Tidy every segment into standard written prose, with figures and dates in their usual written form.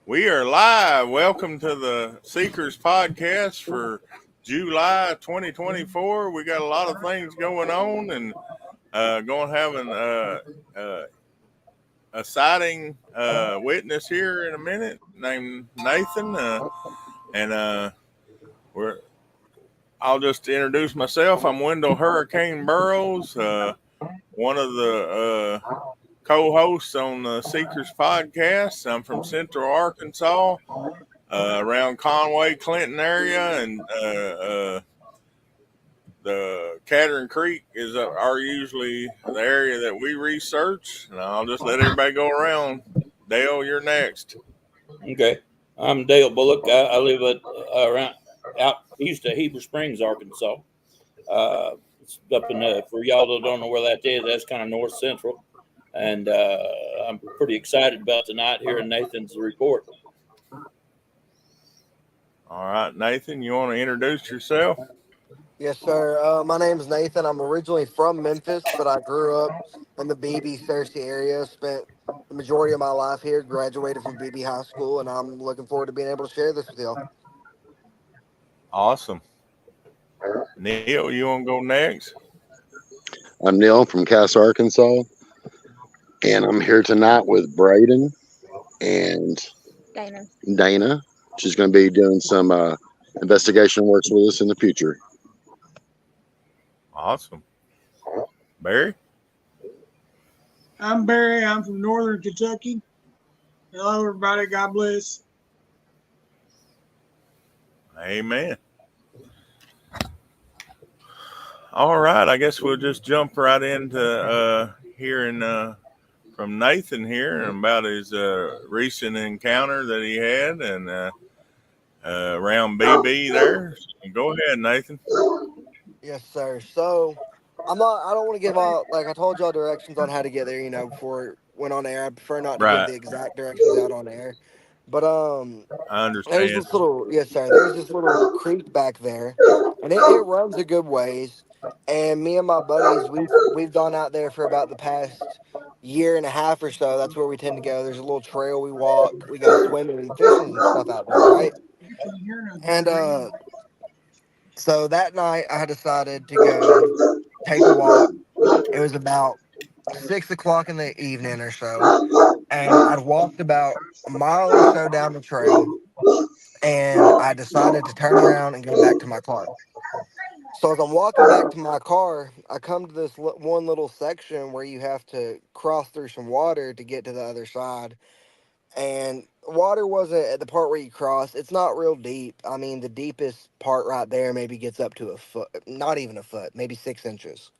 We are live. Welcome to the Seekers podcast for July 2024. We got a lot of things going on and going to have a sighting witness here in a minute named Nathan. And we're I'll just introduce myself. I'm Wendell Hurricane Burrows, one of the co-hosts on the Seekers podcast. I'm from Central Arkansas, around Conway, Clinton area, and the Catherine Creek is are usually the area that we research. And I'll just let everybody go around. Dale, you're next. Okay, I'm Dale Bullock. I live around out east of Heber Springs, Arkansas. It's up in for y'all that don't know where that is, that's kind of north central. And I'm pretty excited about tonight hearing Nathan's report. All right, Nathan, you want to introduce yourself? Yes, sir. My name is Nathan. I'm originally from Memphis, but I grew up in the BB Searcy area. Spent the majority of my life here. Graduated from BB High School, and I'm looking forward to being able to share this with y'all. Awesome. Neil, you want to go next? I'm Neil from Cass, Arkansas, and I'm here tonight with Braden and Dana. She's going to be doing some investigation works with us in the future. Awesome. Barry? I'm Barry. I'm from Northern Kentucky. Hello, everybody. God bless. Amen. All right, I guess we'll just jump right into hearing from Nathan here about his recent encounter that he had and around BB there. So go ahead, Nathan. Yes, sir. So I don't want to give out, like I told y'all, directions on how to get there. Before it went on air. I prefer not to give Right. the exact directions out on air. But I there's understand. this little, yes, sir. There's this little creek back there, and it runs a good ways. And me and my buddies, we've gone out there for about the past year and a half or so. That's where we tend to go. There's a little trail we walk. We go swimming and fishing and stuff out there, right? And so that night I decided to go take a walk. It was about 6 o'clock in the evening or so, and I'd walked about a mile or so down the trail, and I decided to turn around and go back to my car. So as I'm walking back to my car, I come to this one little section where you have to cross through some water to get to the other side. And water wasn't at the part where you cross. It's not real deep. I mean, the deepest part right there maybe gets up to a foot, not even a foot, maybe 6 inches.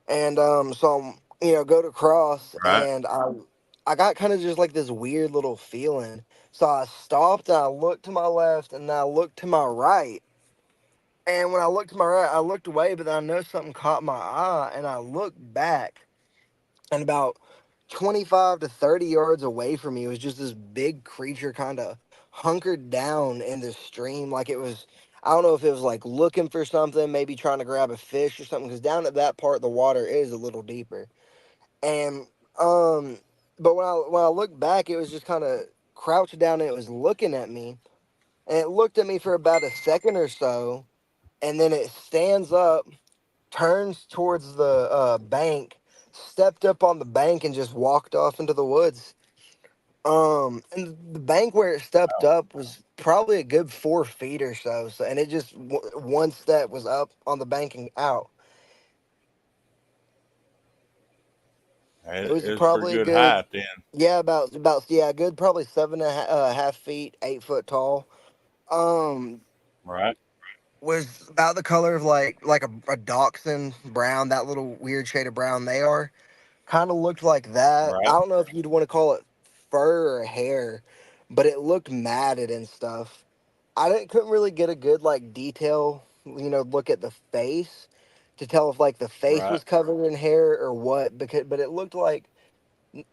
And so I'm, go to cross, Right. and I got kind of just like this weird little feeling. So I stopped and I looked to my left and I looked to my right. And when I looked to my right, I looked away, but then I noticed something caught my eye, and I looked back, and about 25 to 30 yards away from me was just this big creature kind of hunkered down in the stream, like it was. I don't know if it was like looking for something, maybe trying to grab a fish or something, because down at that part the water is a little deeper. And um, but when I looked back, it was just kind of crouched down and it was looking at me, and it looked at me for about a second or so, and then it stands up, turns towards the bank, stepped up on the bank, and just walked off into the woods. And the bank where it stepped up was probably a good 4 feet or so. So, and it just one step was up on the bank and out. It It was was pretty probably a good good, height then. yeah, about yeah, good, probably 7.5 feet, 8 foot tall. Um, Right. was about the color of like a dachshund brown, that little weird shade of brown they are. Kind of looked like that. I Right. don't know if you'd want to call it fur or hair, but it looked matted and stuff. Couldn't really get a good like detail, look at the face to tell if like the face Right. was covered in hair or what. But it looked like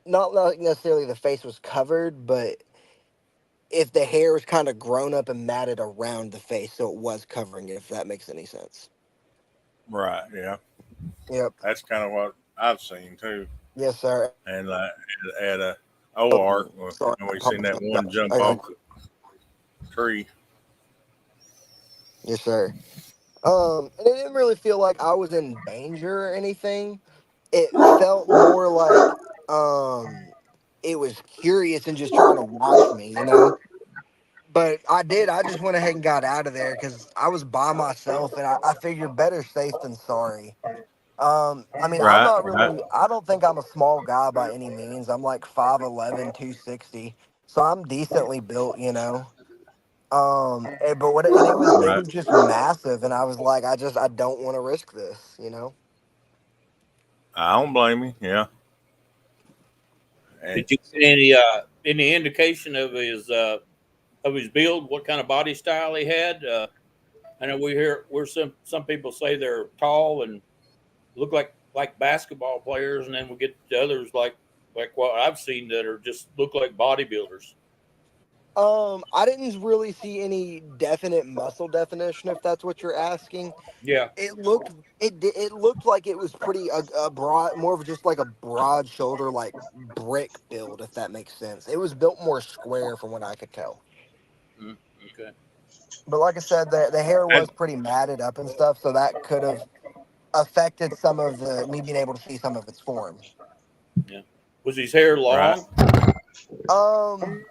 not like necessarily the face was covered, but if the hair was kind of grown up and matted around the face, so it was covering it. If that makes any sense. Right. Yeah. Yep. That's kind of what I've seen too. Yes, sir. And at a Art, Sorry, and I we seen that one apologize. jump off the tree. Yes, sir. And it didn't really feel like I was in danger or anything. It felt more like um, it was curious and just trying to watch me, you know. But I did. I just went ahead and got out of there because I was by myself, and I figured better safe than sorry. I mean, I'm Right, not right. really. I don't think I'm a small guy by any means. I'm like 5'11", 260, so I'm decently built, you know. But what? And it Right. was just massive, and I was like, I don't want to risk this, you know. I don't blame you. Yeah. And Did you get any indication of his build? What kind of body style he had? I know we hear where some people say they're tall and look like basketball players, and then we get the others like what I've seen that are just look like bodybuilders. I didn't really see any definite muscle definition, if that's what you're asking. Yeah. It looked like it was pretty a broad, more of just like a broad shoulder, like brick build, if that makes sense. It was built more square from what I could tell. Mm, okay. But like I said, the hair and was pretty matted up and stuff, so that could have affected some of the me being able to see some of its form. Yeah. Was his hair right. long? Um,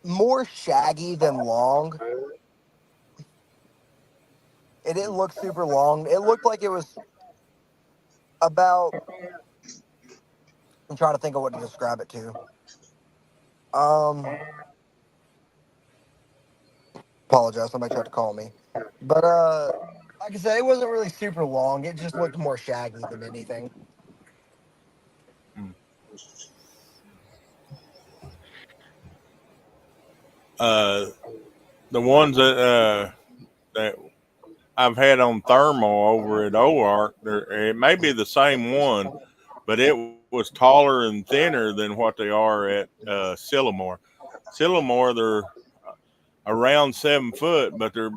More shaggy than long. It didn't look super long. It looked like it was about. I'm trying to think of what to describe it to. Um, Apologize. Somebody tried to call me, but like I said, it wasn't really super long. It just looked more shaggy than anything. Mm. Uh, the ones that I've had on thermal over at Art, it may be the same one, but it was taller and thinner than what they are at Sillamore. Sillamore, they're around 7 foot, but they're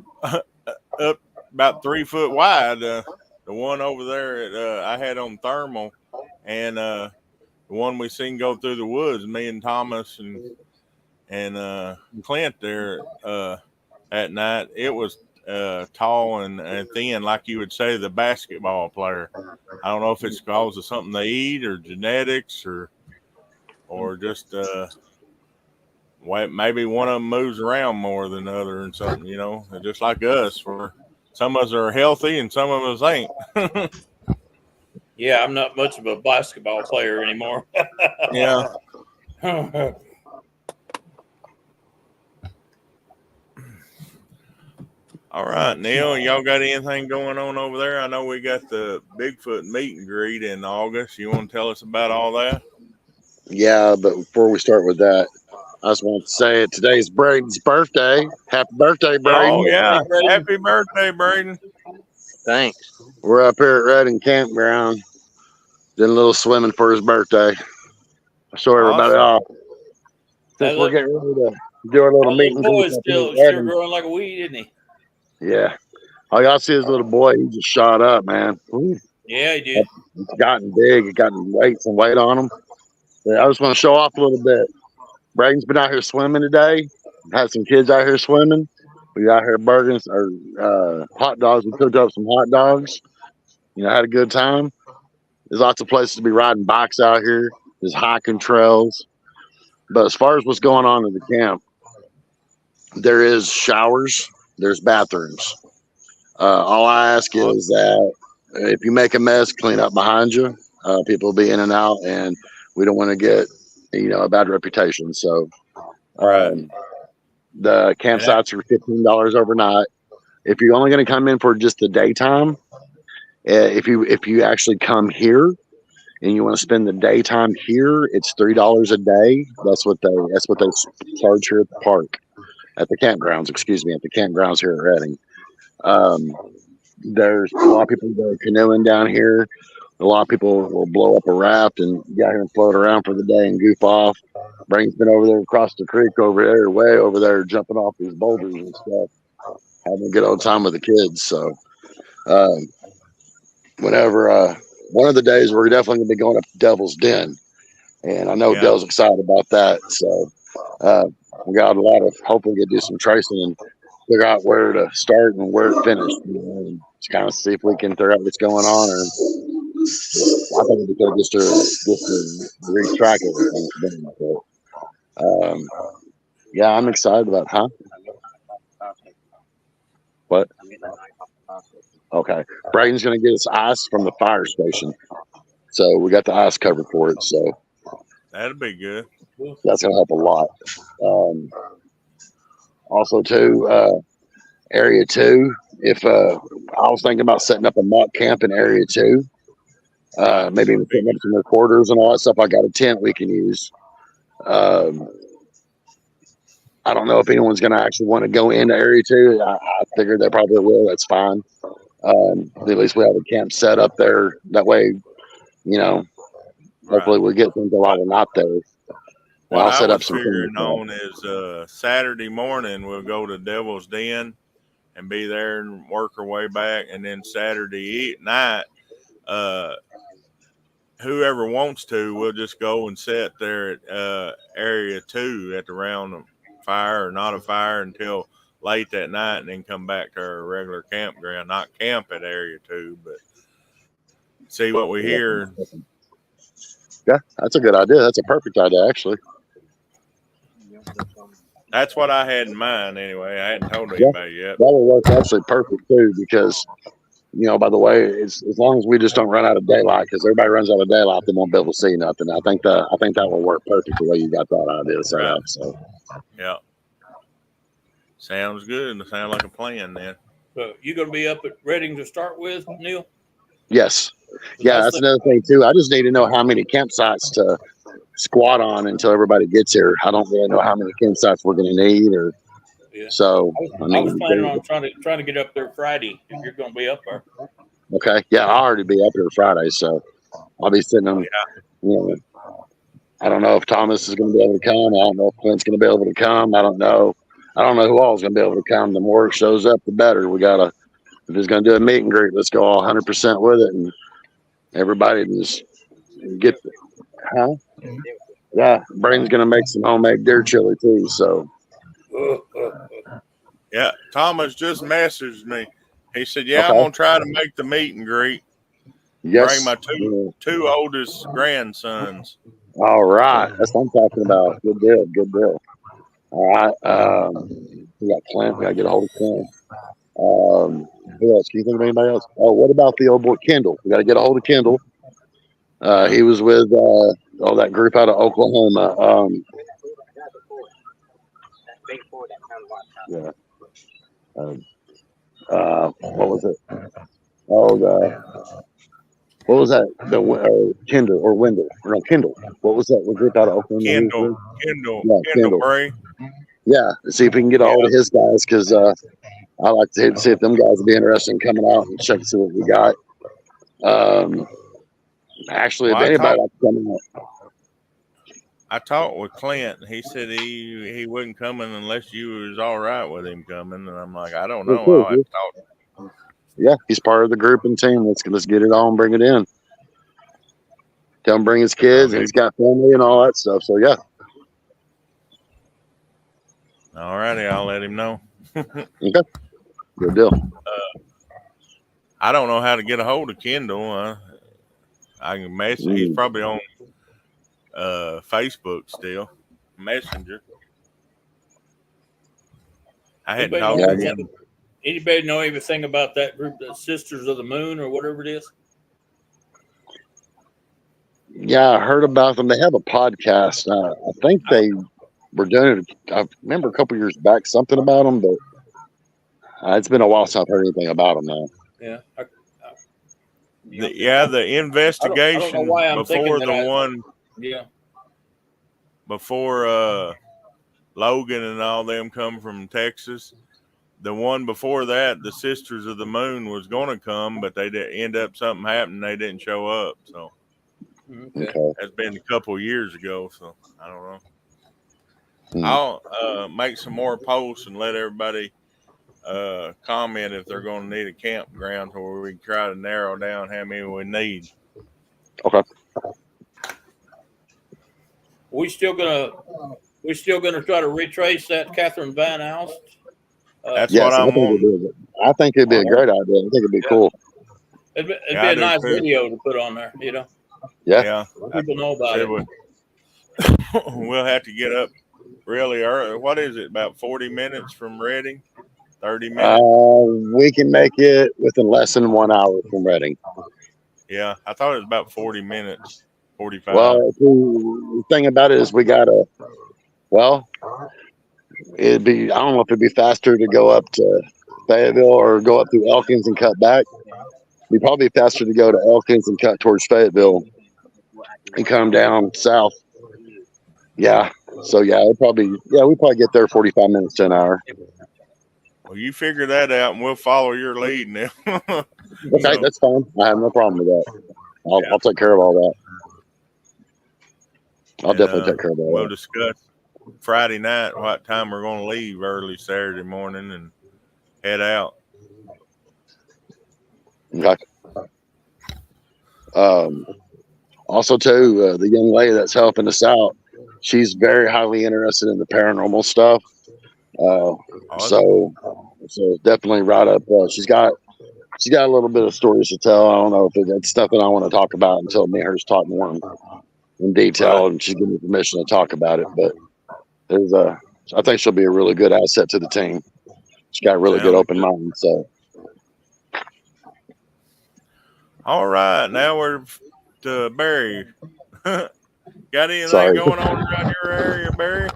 up about 3 foot wide. The one over there I had on thermal, and the one we seen go through the woods, me and Thomas and Clint there at night. It was tall and thin, like you would say, the basketball player. I don't know if it's because of something they eat or genetics or just maybe one of them moves around more than the other and something, you know. Just like us, where some of us are healthy and some of us ain't. Yeah, I'm not much of a basketball player anymore. Yeah. All right, Neil, y'all got anything going on over there? I know we got the Bigfoot meet and greet in August. You want to tell us about all that? Yeah, but before we start with that, I just want to say today's Braden's birthday. Happy birthday, Happy Oh Braden. birthday, yeah, Braden. happy birthday, Braden! Thanks. We're up here at Redding Campground. Did a little swimming for his birthday. Show everybody Awesome. off. That Since we're look, getting ready to do our little that meet little and boy greet is up here still at Redding. growing like a weed, isn't he? Yeah. All y'all see his little boy, he just shot up, man. Ooh, Yeah, he did. it's gotten big. It gotten some weight on him. Yeah, I just want to show off a little bit. Braden's been out here swimming today. Had some kids out here swimming. We out here burgers or hot dogs. We cooked up some hot dogs. You know, had a good time. There's lots of places to be riding bikes out here. There's hiking trails. But as far as what's going on in the camp, there is showers. There's bathrooms. All I ask is that if you make a mess, clean up behind you. People will be in and out, and we don't want to get a bad reputation. So Right. um, the And that, campsites are $15 overnight. If you're only going to come in for just the daytime, if you actually come here and you want to spend the daytime here, it's $3 a day. That's what they charge here at the park, at the campgrounds. Excuse me, at the campgrounds here at Redding. Um, there's a lot of people that are canoeing down here. A lot of people will blow up a raft and get out here and float around for the day and goof off. Brain's been over there across the creek over there, way over there, jumping off these boulders and stuff, having a good old time with the kids. So, um, whenever one of the days we're definitely gonna be going up to Devil's Den. And I know Yeah. Dale's excited about that. So we got a lot of hopefully get do some tracing and figure out where to start and where to finish. And just kind of see if we can figure out what's going on. Or I think it'd be good just to retrack everything. So, yeah, I'm excited about what? Okay. Braden's going to get us ice from the fire station. So we got the ice covered for it. So That'd be good. that's going to help a lot. Also, too, Area 2, if I was thinking about setting up a mock camp in Area 2, maybe even putting up some recorders and all that stuff. I got a tent we can use. I don't know if anyone's going to actually want to go into Area 2. I figured they probably will. That's fine. At least we have a camp set up there. That way, hopefully we get things while we're not there. And What I'll I set up was some figuring things. on is Saturday morning we'll go to Devil's Den and be there and work our way back, and then Saturday night, whoever wants to, we'll just go and sit there at Area 2 at the round fire or not a fire until late that night, and then come back to our regular campground. Not camp at Area 2, but see what we hear. Yeah, that's a good idea. That's a perfect idea, actually. That's what I had in mind anyway. I hadn't told anybody yet. That will work actually perfect too, because by the way, as long as we just don't run out of daylight, because everybody runs out of daylight, they won't be able to see nothing. I think that will work perfect the way you got that idea set up. So yeah, sounds good. Sounds like a plan then. So you gonna be up at Reading to start with, Neil? yes, yeah, that's another thing too. I just need to know how many campsites to squat on until everybody gets here. I don't really know how many campsites we're going to need, or so. I was planning on trying to get up there Friday if you're going to be up there. Okay, yeah, I'll already be up here Friday, so I'll be sitting on. I don't know if Thomas is going to be able to come. I don't know if Clint's going to be able to come. I don't know who all is going to be able to come. The more it shows up, the better. We gotta. If it's going to do a meet and greet, let's go all 100% with it, and everybody just get. Yeah, Braden's going to make some homemade deer chili too. So. Yeah, Thomas just messaged me. He said, "Yeah, I'm gonna try to make the meet and greet. Yes. Bring my two oldest grandsons." All right, that's what I'm talking about. Good deal. Good deal. All right. We got Clint. We got to get a hold of Clint. Who else? Can you think of anybody else? Oh, what about the old boy Kendall? We got to get a hold of Kendall. He was with that group out of Oklahoma. Yeah. What was it? Oh, what was that? The Kendall or Wendell? No, Kendall. What was that? What group out of Oklahoma? Kendall Bray. Yeah. See if we can get a hold of his guys, because I like to see if them guys would be interested in coming out and check to see what we got. Actually, if anybody like to come out. I talked with Clint. He said he wasn't coming unless you was all right with him coming, and I'm like, I don't know. I'll have to talk. Yeah, he's part of the group and team. Let's get it on and bring it in. Tell him bring his kids, and he's got family and all that stuff. So yeah. All righty, I'll let him know. Okay. Good deal. I don't know how to get a hold of Kendall. I can message. He's probably on Facebook still, Messenger. I hadn't talked to him. Anybody know anything about that group, the Sisters of the Moon or whatever it is? Yeah, I heard about them. They have a podcast. I think they were doing it. I remember a couple years back something about them, but it's been a while since I've heard anything about them now. Yeah. The investigation before the one. Yeah. Before Logan and all them come from Texas. The one before that, the Sisters of the Moon was going to come, but they did end up something happened. They didn't show up. So that's been a couple years ago. So I don't know. I'll make some more posts and let everybody comment if they're going to need a campground, where we can try to narrow down how many we need. Okay. we still gonna try to retrace that Catherine Van Alst. That's Yes, what I'm wanting. I think it'd be a great idea. I think it'd be cool. It'd Yeah, be I a do nice too. video to put on there. Yeah. Yeah, People know about it it. would. We'll have to get up really early. What is it? About 40 minutes from Reading? 30 minutes? We can make it within less than 1 hour from Reading. Yeah, I thought it was about 40 minutes. 45. Well, the thing about it is it'd be, I don't know if it'd be faster to go up to Fayetteville or go up through Elkins and cut back. It'd probably be faster to go to Elkins and cut towards Fayetteville and come down south. Yeah. So yeah, we probably get there 45 minutes to an hour. Well, you figure that out, and we'll follow your lead now. Okay, that's fine. I have no problem with that. I'll take care of all that. I'll definitely take care of all we'll that. discuss Friday night what time we're going to leave early Saturday morning and head out. Okay. Also, too, the young lady that's helping us out, she's very highly interested in the paranormal stuff. So definitely right up. She's got a little bit of stories to tell. I don't know if it's stuff that I want to talk about until me and her's talk more in detail, and she's given me permission to talk about it. But I think she'll be a really good asset to the team. She's got a really good open mind. So. All right, now we're to Barry. Got anything going on around your area, Barry?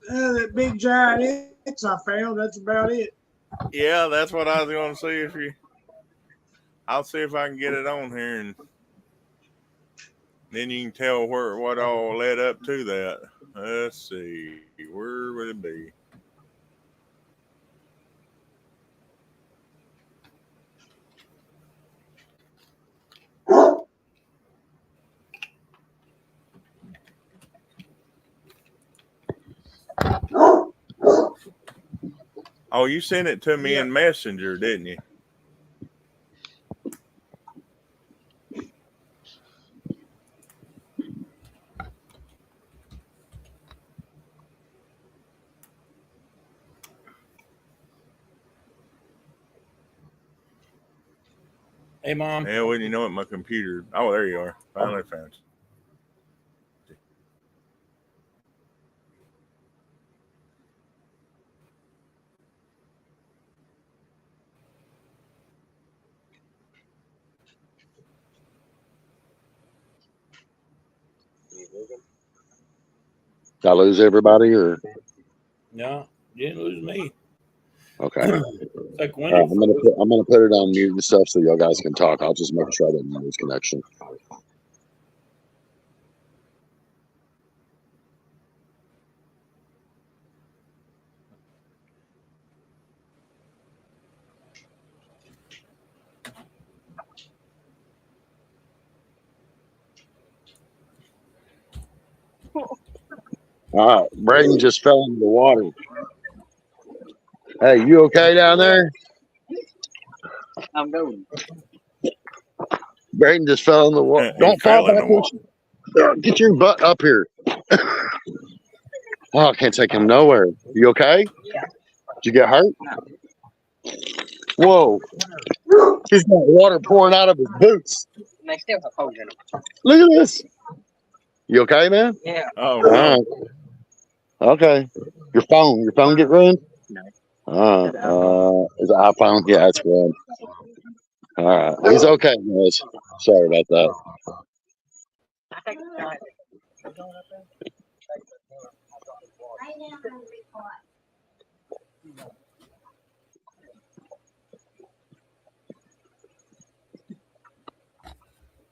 That big giant X I found. That's about it. Yeah, that's what I was going to see I'll see if I can get it on here, and then you can tell what all led up to that. Let's see, where would it be? Oh, you sent it to me in Messenger, didn't you? Hey, Mom. Yeah, well, you know what? My computer. Oh, there you are. Finally found you. Did I lose everybody or? No, you didn't lose me. Okay. Like I'm gonna put it on mute and stuff so y'all guys can talk. I'll just make sure I didn't lose connection. All right, Braden just fell into the water. Hey, you okay down there? I'm going. Braden just fell in the water. Don't fall back. Get your butt up here. Oh, I can't take him nowhere. You okay? Yeah. Did you get hurt? No. Whoa. He's got water pouring out of his boots. And they still have holes in them. Look at this. You okay, man? Yeah. Oh, All right. Okay. Your phone get ruined? No. Is it iPhone? Yeah, it's ruined. All right. He's okay, guys. Sorry about that. I think it's all right.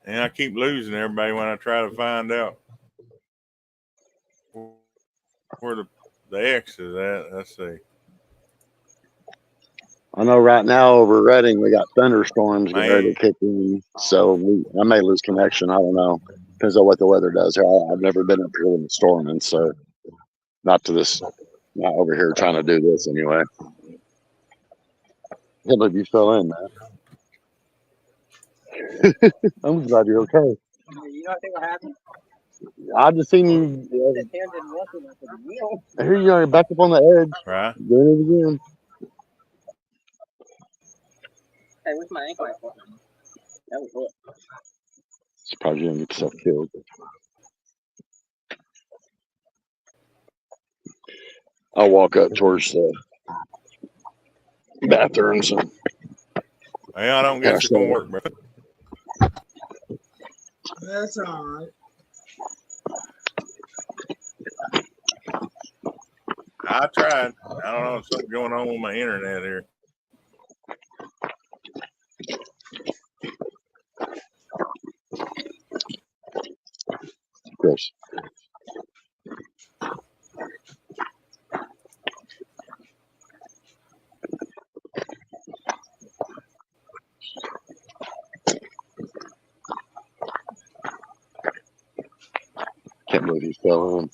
And I keep losing everybody when I try to find out where the X is at. Let's see. I know right now over Reading we got thunderstorms getting ready to kick in, so I may lose connection. I don't know. Depends on what the weather does here. I've never been up here when it's storming, so not over here trying to do this anyway. Can't believe you fell in, man. I'm glad you're okay. You know what happened? I just seen you. The tail didn't want to like the wheel. Here you are, back up on the edge, Right. doing it again. Hey, what's my ankle at? That was what? It's probably gonna get yourself killed. I'll walk up towards the bathrooms and Well, I don't guess it's gonna work, bro. That's all right. I tried. I don't know, something going on with my internet here. Chris. Can't believe he fell in.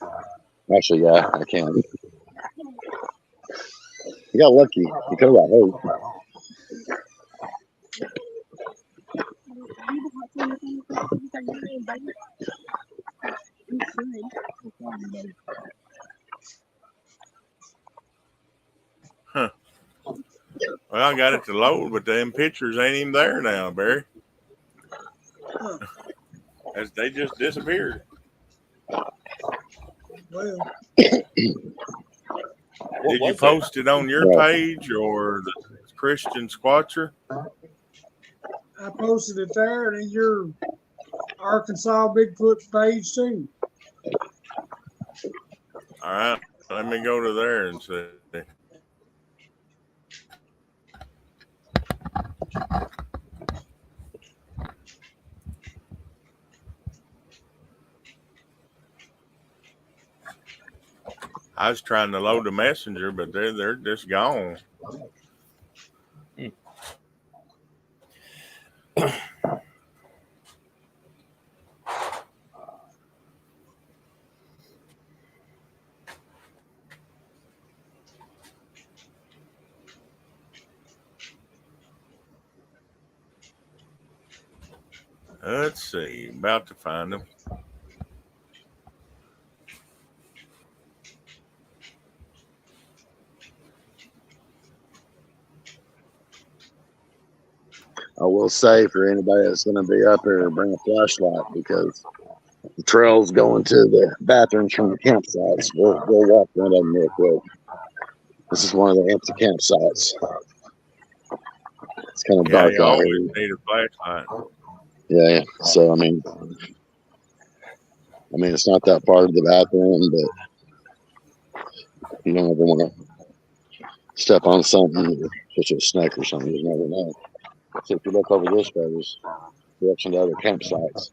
Actually, yeah, I can. You got lucky. You could have got hurt. Huh. Well, I got it to load, but them pictures ain't even there now, Barry. Huh. As they just disappeared. Well, Did you post it on your Yeah. page or the Christian Squatcher? I posted it there and in your Arkansas Bigfoot page too. All right, let me go to there and see. I was trying to load the messenger, but they're just gone. Let's see. About to find them. I will say for anybody that's going to be up there, bring a flashlight because the trails going to the bathrooms from the campsites. We'll walk one of them real quick. This is one of the empty campsites. It's kind of Yeah, dark you out always here. need a flashlight. Yeah. So I mean, it's not that far to the bathroom, but you don't ever want to step on something, such a snake or something. You never know. So if you look over this way, there's direction to other campsites.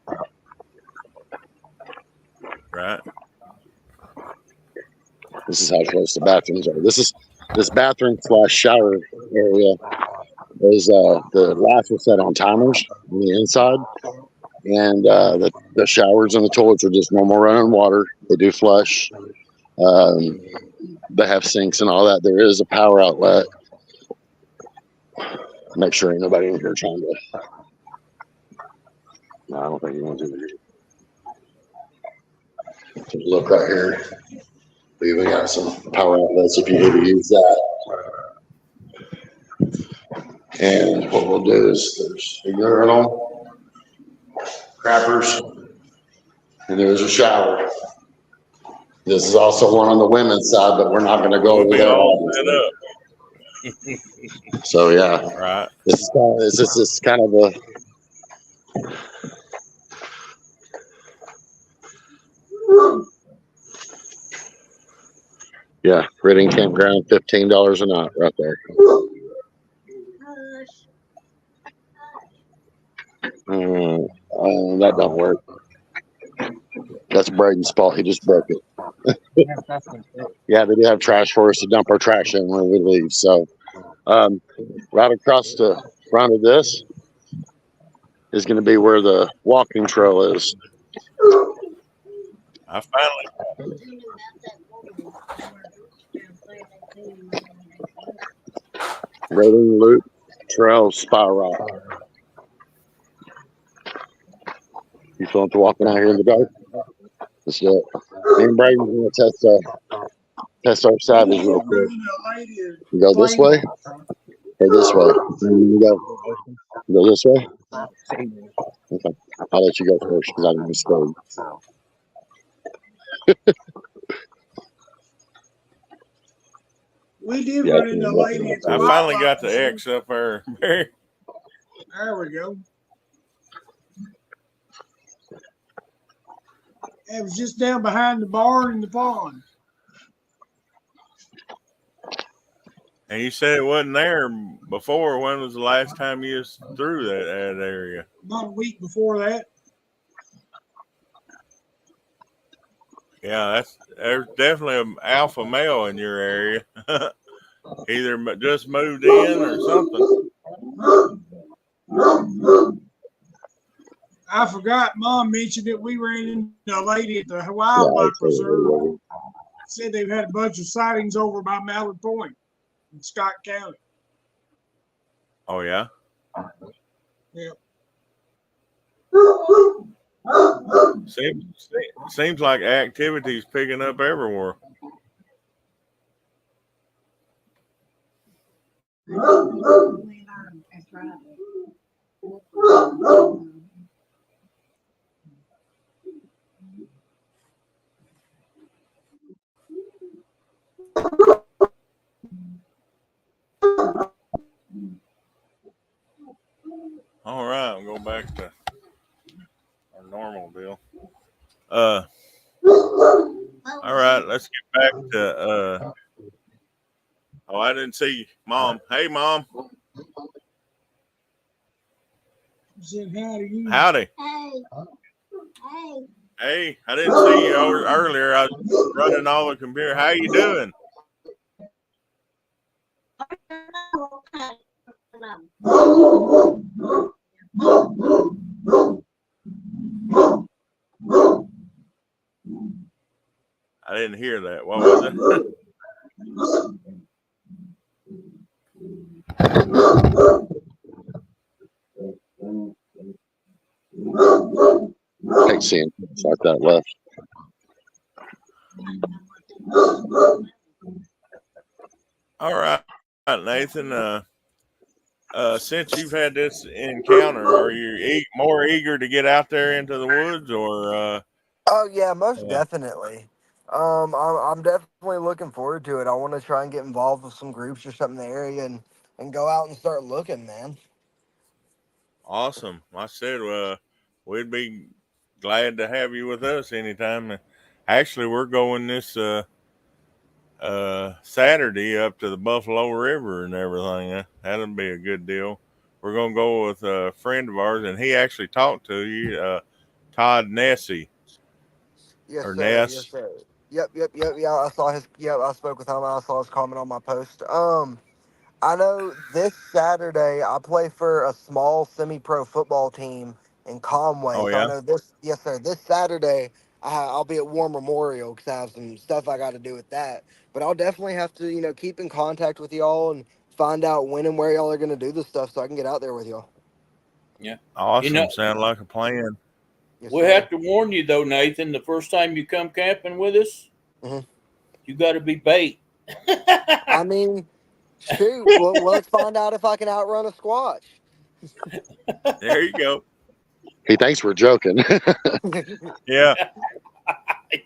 Right. This is how close the bathrooms are. This bathroom / shower area is the lights are set on timers on the inside, and the showers and the toilets are just normal running water. They do flush. They have sinks and all that. There is a power outlet. Make sure ain't nobody in here trying to. No, I don't think anyone's in here. So look right here. We even got some power outlets if you need to use that. And what we'll do is there's a urinal, crappers, and there's a shower. This is also one on the women's side, but we're not going to go We'll over be there. all set up. So yeah, Right. this is kind of a. Yeah, Reading Campground, $15 a night, right there. That don't work. That's Braden's fault. He just broke it. Yeah, they do have trash for us to dump our trash in when we leave. So, right across the front of this is going to be where the walking trail is. I finally. Reading Loop Trail Spiral. You feel like walking out here in the dark? Let's do it. Me and Braden's gonna test our savage real quick. You go this way or this way? You go this way. Okay, I'll let you go first because I'm scared. We did Yeah, run into a lady at the I light finally box got the before. X up there. Barry. There we go. It was just down behind the barn and the pond. And you said it wasn't there before. When was the last time you was through that area? About a week before that. Yeah, there's definitely an alpha male in your area. Either just moved in or something. I forgot Mom mentioned that we ran into a lady at the wildlife preserve. Said they've had a bunch of sightings over by Mallard Point in Scott County. Oh yeah. Yeah. Seems like activity's picking up everywhere. All right, we'll go back to our normal deal. All right, let's get back to oh, I didn't see Mom. Hey Mom. Said hi to you. Howdy. Hey, I didn't see you earlier. I was running all the computer. How you doing? I didn't hear that. What was it? I hate seeing things like that left. All right, Nathan. Since you've had this encounter, are you more eager to get out there into the woods, or Oh yeah, most definitely. I'm definitely looking forward to it. I want to try and get involved with some groups or something in the area and go out and start looking, man. awesome? I said we'd be glad to have you with us anytime. Actually, we're going this Saturday up to the Buffalo River and everything. That'll be a good deal. We're gonna go with a friend of ours, and he actually talked to you, Todd Nessie Yes, or sir. Yes, Ness. sir. Yep. Yeah, I saw his. Yep, I spoke with him. I saw his comment on my post. I know this Saturday I play for a small semi-pro football team in Conway. Oh So I yeah, know this. Yes, sir. This Saturday I'll be at War Memorial because I have some stuff I got to do with that. But I'll definitely have to, keep in contact with y'all and find out when and where y'all are gonna do this stuff so I can get out there with y'all. Yeah. awesome. Sound like a plan. Yes, We sir. have to warn you though, Nathan. The first time you come camping with us, hmm you got to be bait. I mean, shoot. Well, let's find out if I can outrun a squatch. There you go. He thinks we're joking. Yeah.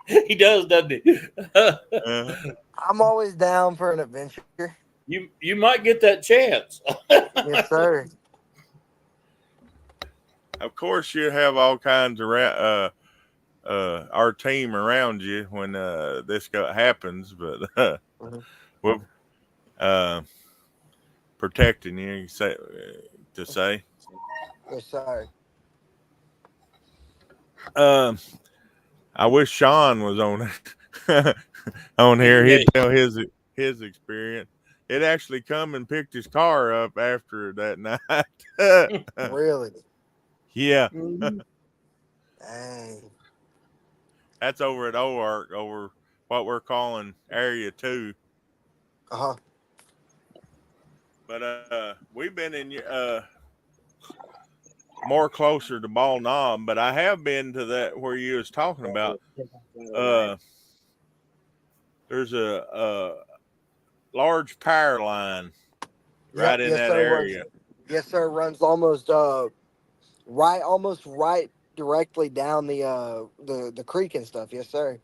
He does, doesn't he? Uh, I'm always down for an adventure. you might get that chance. Yes, sir. of course, you have all kinds of our team around you when this happens, but hmm we're protecting you. To say. Yes, sir. Um, I wish Sean was on here. Yeah. He'd tell his experience. It actually come and picked his car up after that night. Really. Yeah, Mhm. Dang. that's over at OARC, over what we're calling Area 2. Uh-huh. But we've been in more closer to Ball Knob, but I have been to that where you was talking about. There's a large power line right Yep, in yes that sir. Runs, area. yes sir. Runs almost right directly down the creek and stuff. Yes sir.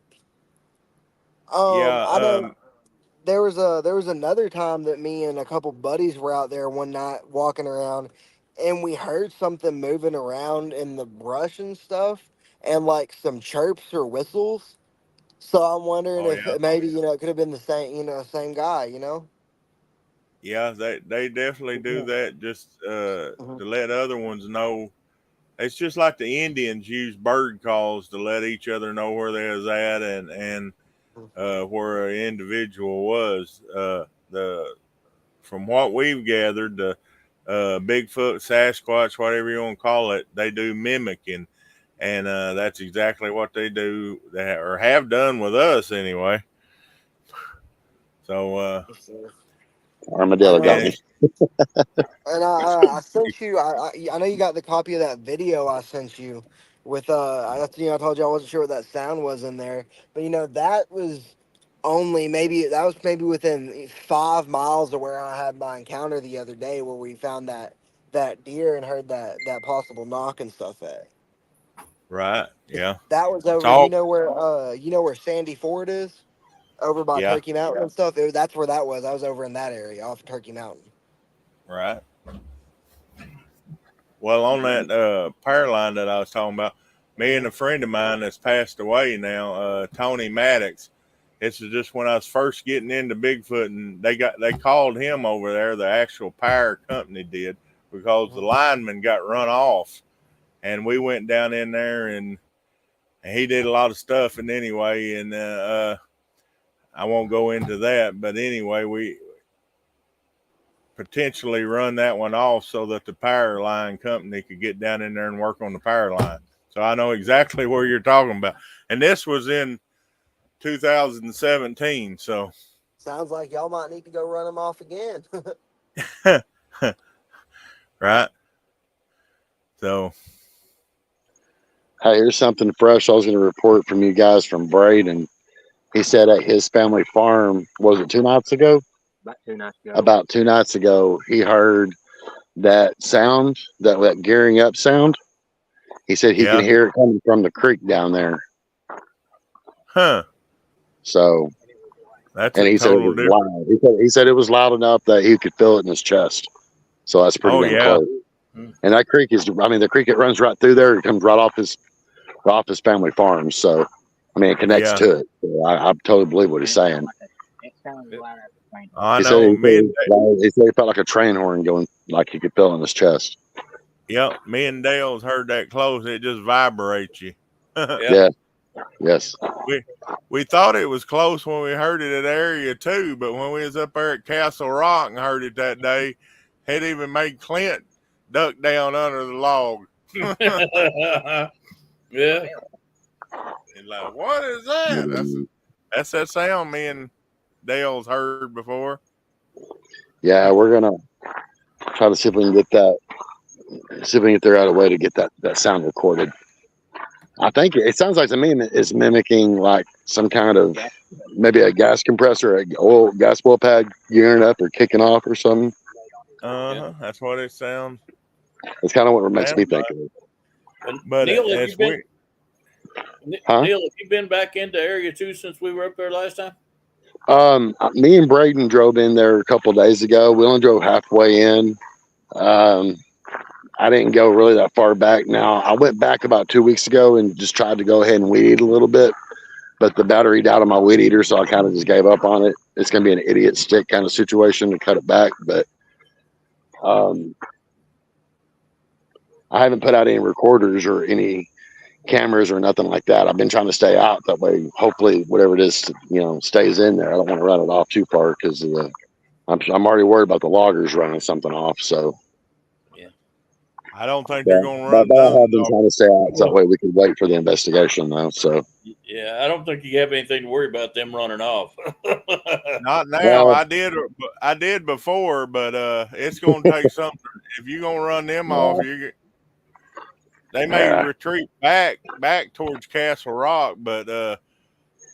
Yeah, I know there was another time that me and a couple buddies were out there one night walking around, and we heard something moving around in the brush and stuff, and like some chirps or whistles. So I'm wondering oh if yeah, maybe it could have been the same same guy. yeah. They definitely do that just Mhm. to let other ones know. It's just like the Indians use bird calls to let each other know where they was at and where an individual was. The From what we've gathered, the Bigfoot, Sasquatch, whatever you want to call it, they do mimicking, and that's exactly what they do, or have done with us anyway. So, Armadillo got and me. And I sent you. I know you got the copy of that video I sent you with I told you I wasn't sure what that sound was in there, but that was maybe within 5 miles of where I had my encounter the other day, where we found that deer and heard that possible knock and stuff at. right, yeah, That was over. talk, You know where Sandy Ford is, over by yeah, Turkey Mountain and stuff. That's where that was. I was over in that area off Turkey Mountain. right. Well, on that power line that I was talking about, me and a friend of mine that's passed away now, Tony Maddox. It's just when I was first getting into Bigfoot, and they called him over there. The actual power company did, because the lineman got run off, and we went down in there, and he did a lot of stuff. And anyway, and I won't go into that, but anyway, we potentially run that one off so that the power line company could get down in there and work on the power line. So I know exactly where you're talking about. And this was in 2017. So, Sounds like y'all might need to go run them off again. right. So, Hey, here's something fresh I was going to report from you guys from Braden. He said at his family farm, was it 2 nights ago? About 2 nights ago. About 2 nights ago, he heard that sound, that gearing up sound. He said he can yeah. hear it coming from the creek down there. Huh. So, That's and a he said it total was different. loud. He said it was loud enough that he could feel it in his chest. So that's pretty Oh, dang yeah. close. And that creek is, I mean, the creek it runs right through there. It comes right off his family farm. So, I mean, it connects Yeah. to it. So I totally believe what he's saying. It sounded loud as a train. I He said know. he said he felt like a train horn going, like he could feel it in his chest. Yep. Me and Dale's heard that close. It just vibrates you. Yeah. Yes. We thought it was close when we heard it at Area 2, but when we was up there at Castle Rock and heard it that day, it even made Clint duck down under the log. Yeah. And like, what is that? That's that sound me and Dale's heard before. Yeah, we're gonna try to see if we can get that. See if we can figure out a way to get that sound recorded. I think it sounds like to me it's mimicking like some kind of maybe a gas compressor, gas well pad gearing up or kicking off or something. That's what it sounds. It's kind of what it makes me Sounds think like. of. But Neil, have you it's been? weird. Huh? Neil, have you been back into Area 2 since we were up there last time? Me and Braden drove in there a couple of days ago. We only drove halfway in. I didn't go really that far back. Now I went back about 2 weeks ago and just tried to go ahead and weed eat a little bit, but the battery died on my weed eater, so I kind of just gave up on it. It's going to be an idiot stick kind of situation to cut it back, but I haven't put out any recorders or any cameras or nothing like that. I've been trying to stay out that way. Hopefully, whatever it is, stays in there. I don't want to run it off too far because I'm already worried about the loggers running something off. So Yeah. I don't think yeah, they're gonna but run I have nothing been though. trying to stay out so that way we can wait for the investigation though. So Yeah, I don't think you have anything to worry about them running off. Not now. well, I did before, but it's gonna take something. If you're gonna run them off, yeah, you they may retreat back towards Castle Rock, but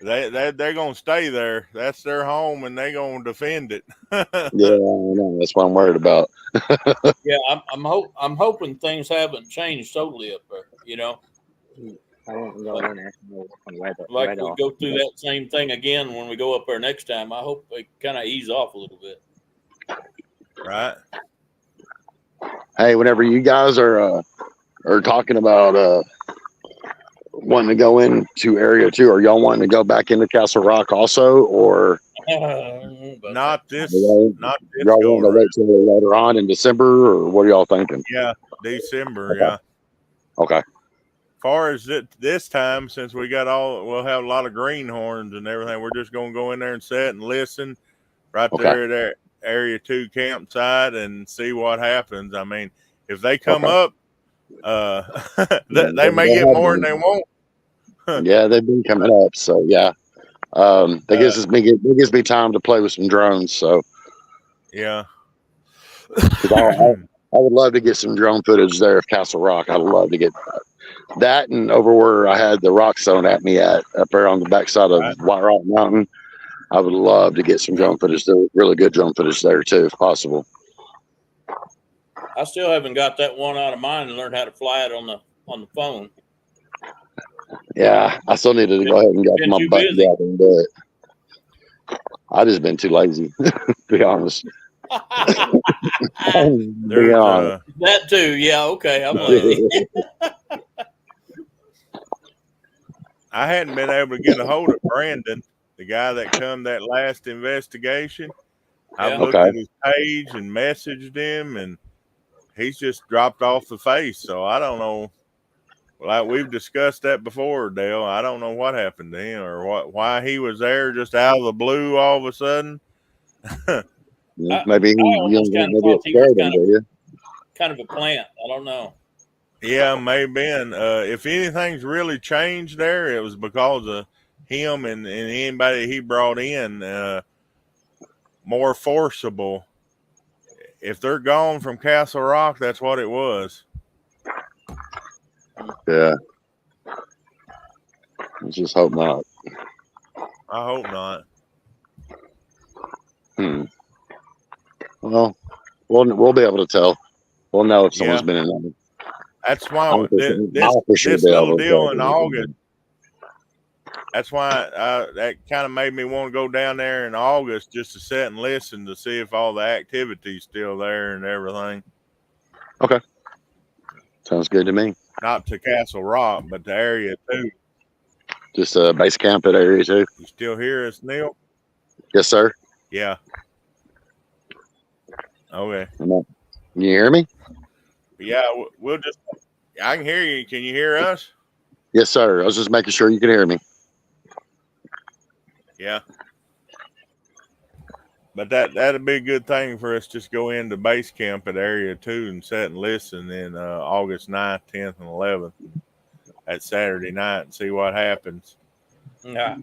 they're gonna stay there. That's their home, and they're gonna defend it. Yeah, I know. That's what I'm worried about. Yeah, I'm hoping things haven't changed totally up there. You know, I won't go in there. like we go through that same thing again when we go up there next time. I hope they kind of ease off a little bit. Right. Hey, whenever you guys are talking about wanting to go into Area 2, are y'all wanting to go back into Castle Rock also, or not this y'all go want to wait till later on in December, or what are y'all thinking? Yeah, December. Okay. Yeah. Okay. Far as this time, since we'll have a lot of greenhorns and everything, we're just gonna go in there and sit and listen right there at our Area 2 campsite and see what happens. I mean, if they come up, they may get more than they want. Yeah, they've been coming up, so yeah. That gives me time to play with some drones. So yeah, I would love to get some drone footage there of Castle Rock. I'd love to get that, and over where I had the rock thrown at me up there on the backside of White Rock Mountain. I would love to get some drone footage there, really good drone footage there too, if possible. I still haven't got that one out of mine and learned how to fly it on the phone. Yeah, I still needed to go ahead and get my butt together and do it. I just been too lazy, to be honest. That too, yeah. Okay, I'm lazy. I hadn't been able to get a hold of Brandon, the guy that come that last investigation. I've looked at his page and messaged him, and he's just dropped off the face. So I don't know. Like we've discussed that before, Dale. I don't know what happened to him or why he was there just out of the blue all of a sudden. Maybe it's scared him, do you? Kind of a plant. I don't know. Yeah, maybe. And if anything's really changed there, it was because of him and anybody he brought in more forcible. If they're gone from Castle Rock, that's what it was. Yeah. Let's just hope not. I hope not. Well, we'll be able to tell. We'll know if someone's been in there. That's why this little deal in August. That's why that kind of made me want to go down there in August just to sit and listen to see if all the activity's still there and everything. Okay. Sounds good to me. Not to Castle Rock, but to Area 2. Just base camp at Area 2. You still hear us, Neil? Yes, sir. Yeah. Okay. Can you hear me? Yeah, we'll just. I can hear you. Can you hear us? Yes, sir. I was just making sure you can hear me. Yeah. But that'd be a good thing for us. Just go into base camp at Area 2 and sit and listen in August 9th, 10th, and 11th. That Saturday night and see what happens. Yeah.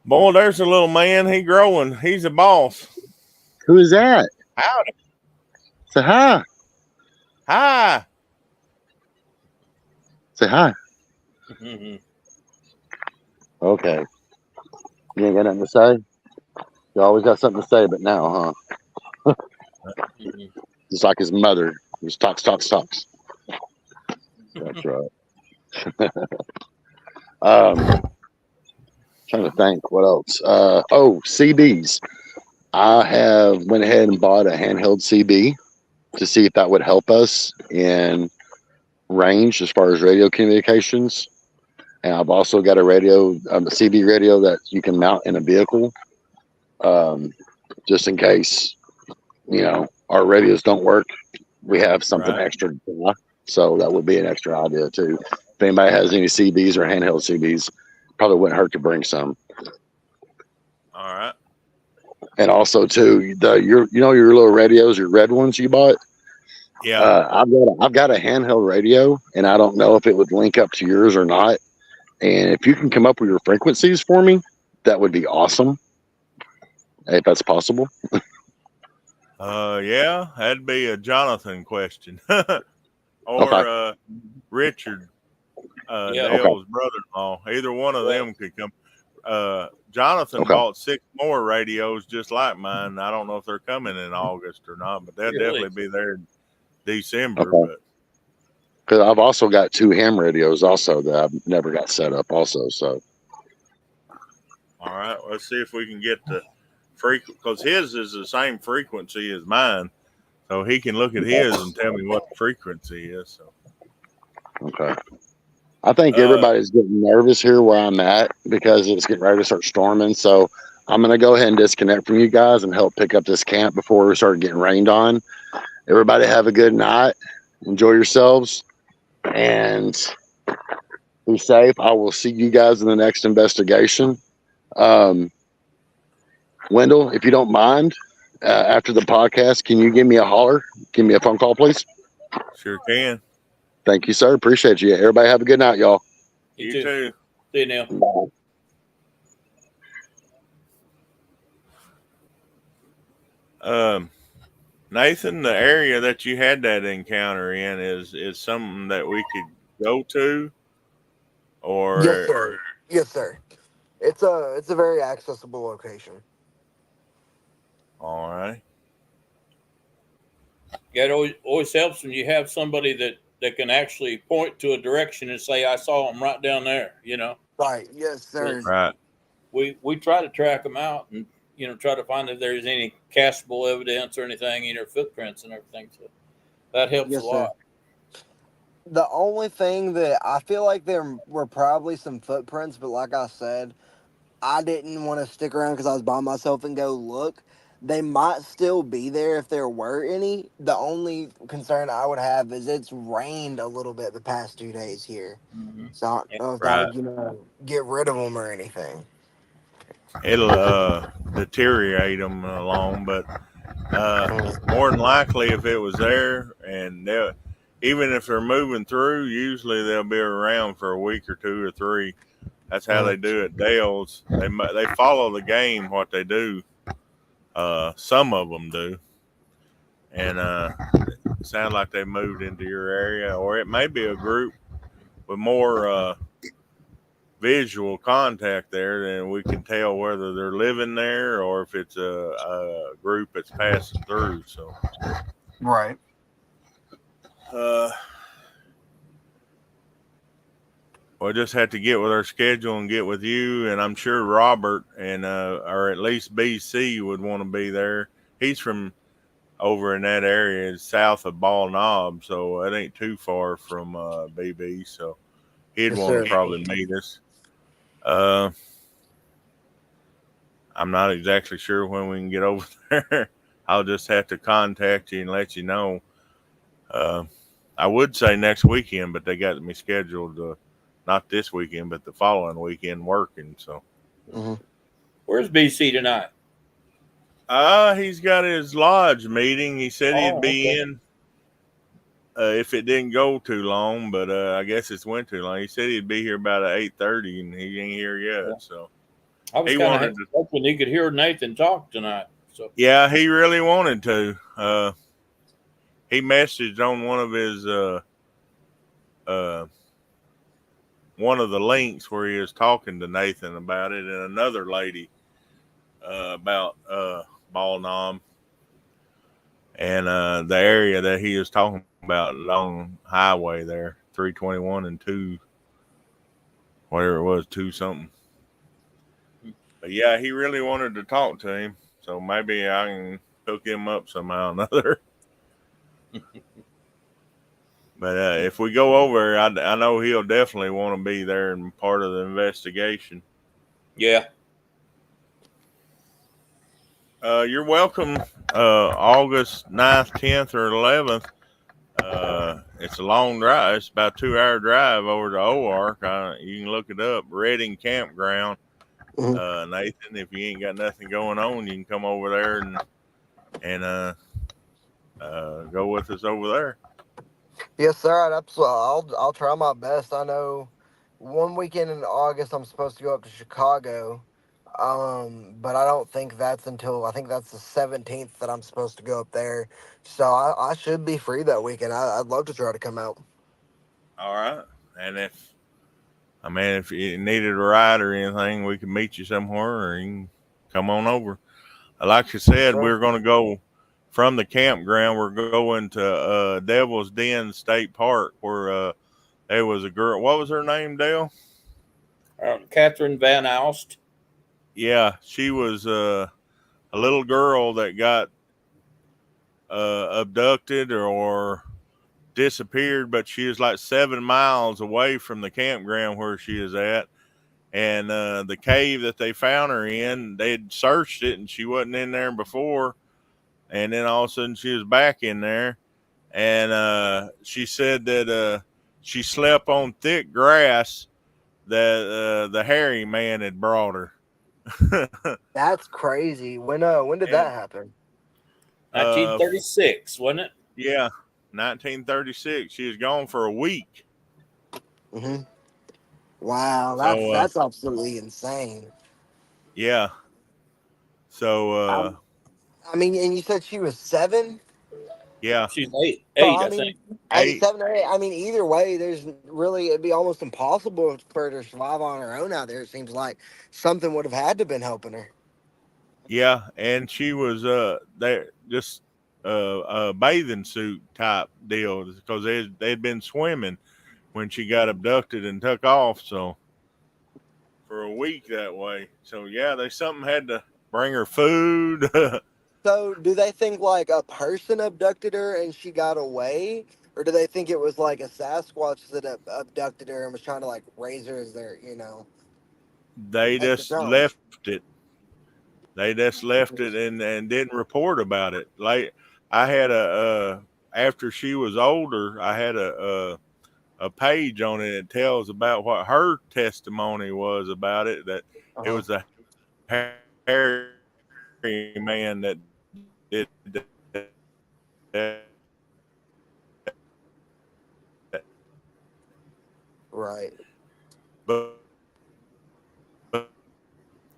Boy, there's a little man. He growing. He's a boss. Who is that? Howdy. Say hi. Hi. Say hi. Okay. You ain't got nothing to say? You always got something to say, but now, huh? Just like his mother. Just talks. That's right. Trying to think what else. CBs. I have went ahead and bought a handheld CB to see if that would help us in range as far as radio communications. And I've also got a radio, a CB radio that you can mount in a vehicle, just in case, our radios don't work. We have something extra. So that would be an extra idea too. If anybody has any CBs or handheld CBs, probably wouldn't hurt to bring some. All right. And also too, your little radios, your red ones you bought. Yeah. I've got a handheld radio, and I don't know if it would link up to yours or not. And if you can come up with your frequencies for me, that would be awesome. If that's possible. Yeah, that'd be a Jonathan question. or Okay. Richard, Yeah. Okay. Dale's brother-in-law. Either one of Right. them could come. Jonathan Okay. bought 6 more radios just like mine. I don't know if they're coming in August or not, but they'll Really? definitely be there in December. Okay. But Because I've also got 2 ham radios also that I've never got set up also. So all right, let's see if we can get the frequency, because his is the same frequency as mine, so he can look at his and tell me what the frequency is. So, okay. I think uh, everybody's getting nervous here where I'm at because it's getting ready to start storming. So I'm gonna go ahead and disconnect from you guys and help pick up this camp before we start getting rained on. Everybody have a good night. Enjoy yourselves and be safe. I will see you guys in the next investigation. Um, Wendell, if you don't mind, after the podcast, can you give me a holler? Give me a phone call, please. sure can. Thank you, sir. Appreciate you. Everybody have a good night, y'all. You You too. too. See you, Neil. Nathan, the area that you had that encounter in is something that we could go to, Yes, or sir. Yes, sir. It's a very accessible location. all right. Yeah, it always helps when you have somebody that can actually point to a direction and say, "I saw them right down there." You know, Right. Yes, sir. Right. we try to track them out and try to find if there's any castable evidence or anything, footprints and everything. So that helps a Yes, sir. lot. The only thing that I feel like there were probably some footprints, but like I said, I didn't want to stick around because I was by myself and go look. They might still be there if there were any. The only concern I would have is it's rained a little bit the past 2 days here. Mm-hmm. So I don't Yeah. know if that Right. would, get rid of them or anything. It'll deteriorate them along, but more than likely, if it was there, and even if they're moving through, usually they'll be around for a week or 2 or 3. That's how they do it. Dale's they follow the game. What they do, some of them do, and it sounds like they moved into your area, or it may be a group with more visual contact there, then we can tell whether they're living there or if it's a group that's passing through. So, Right. uh, we'll just have to get with our schedule and get with you. And I'm sure Robert and or at least BC would want to be there. He's from over in that area, south of Ball Knob, so it ain't too far from BB. So he'd Yes, want to sir. probably meet us. Uh, I'm not exactly sure when we can get over there. I'll just have to contact you and let you know. Uh, I would say next weekend, but they got me scheduled not this weekend, but the following weekend working. So, Hmm. Where's BC tonight? he's got his lodge meeting. He said he'd Oh, be okay. in if it didn't go too long, but I guess it's went too long. He said he'd be here about 8:30, and he ain't here Yeah. yet. So I was he kind wanted of to. hoping he could hear Nathan talk tonight. So Yeah, he really wanted to. He messaged on uh, one of the links where he was talking to Nathan about it, and another lady about Ball Nom and the area that he was talking about, long highway there, 321 and 2, whatever it was, 2 something. But yeah, he really wanted to talk to him, so maybe I can hook him up somehow or another. But if we go over, I know he'll definitely want to be there and part of the investigation. yeah, You're welcome. August 9th, 10th, or 11th. It's a long drive. It's about a 2-hour drive over to OARC. You can look it up. Redding Campground. Hmm. Nathan, if you ain't got nothing going on, you can come over there and go with us over there. Yes, sir. I'll try my best. I know one weekend in August I'm supposed to go up to Chicago. But I don't think that's until I think that's the 17th that I'm supposed to go up there. So I should be free that weekend. I'd love to try to come out. All right. And if you needed a ride or anything, we can meet you somewhere, or you can come on over. Like you said, Sure. we're going to go from the campground. We're going to Devil's Den State Park, where there was a girl. What was her name, Dale? Catherine Van Alst. Yeah, she was a little girl that got abducted or disappeared, but she is like 7 miles away from the campground where she is at. And the cave that they found her in, they'd searched it and she wasn't in there before. And then all of a sudden she was back in there. And she said that she slept on thick grass that the hairy man had brought her. That's crazy. When did that And happen? 1936, wasn't it? yeah, 1936. She was gone for a week. Hmm. Wow, So that's absolutely insane. yeah. So I, I mean, and you said she was 7. yeah, She's So eight, I I think. mean, eight, eight. 7 or 8. I mean, either way, there's really it'd be almost impossible for her to survive on her own out there. It seems like something would have had to been helping her. Yeah, and she was there just a bathing suit type deal because they'd been swimming when she got abducted and took off. So for a week that way. So yeah, they something had to bring her food. So, do they think like a person abducted her and she got away, or do they think it was like a Sasquatch that abducted her and was trying to like raise her as their, They as their just own? left it. They just left it and didn't report about it. Like I had after she was older, I had a page on it that tells about what her testimony was about it. That it Uh-huh. was a hairy man that did that. Right. But, I